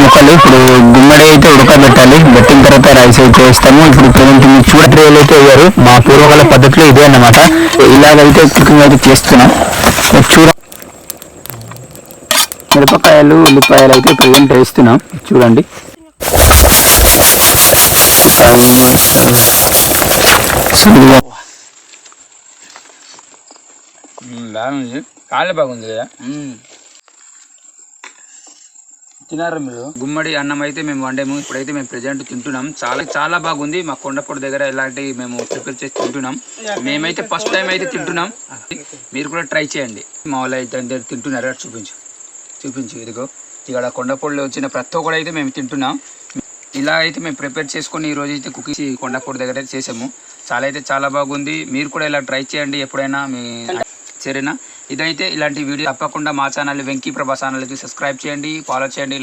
ముక్కలు ఇప్పుడు గుమ్మడి అయితే ఉడకబెట్టాలి. పెట్టిన తర్వాత రైస్ అయితే వేస్తాము. ఇప్పుడు ప్రజెంట్ మీరు చూడ ట్రేలు అయితే వేయరు. మా పూర్వకాల పద్ధతిలో ఇదే అన్నమాట. ఇలాగైతే కుకింగ్ అయితే చేస్తున్నాం. చూడ మిరపకాయలు ఉల్లిపాయలు అయితే ప్రజెంట్ వేస్తున్నాం. చూడండి. బాగుంది, కాళ్ళ బాగుంది కదా. తినారా మీరు? గుమ్మడి అన్నం అయితే మేము వండాము. ఇప్పుడైతే మేము ప్రెజెంట్ తింటున్నాం. చాలా చాలా బాగుంది. మా కొండపూడి దగ్గర ఇలాంటి మేము ప్రిపేర్ చేసి తింటున్నాం. మేమైతే ఫస్ట్ టైం అయితే తింటున్నాం. మీరు కూడా ట్రై చేయండి. మా వాళ్ళు అయితే తింటున్నారు. చూపించు ఇదిగో ఇక్కడ కొండపూడిలో వచ్చిన ప్రతి ఒక్కరు అయితే మేము తింటున్నాం. ఇలా అయితే మేము ప్రిపేర్ చేసుకొని ఈ రోజు అయితే కుకింగ్ కొండపూడి దగ్గర అయితే చేసాము. చాలా బాగుంది. మీరు కూడా ఇలా ట్రై చేయండి ఎప్పుడైనా మీ సరేనా. ఇదైతే ఇలాంటి వీడియో తప్పకుండా మా ఛానల్ వెంకీ ప్రభా ఛానల్ అయితే సబ్స్క్రైబ్ చేయండి, ఫాలో చేయండి.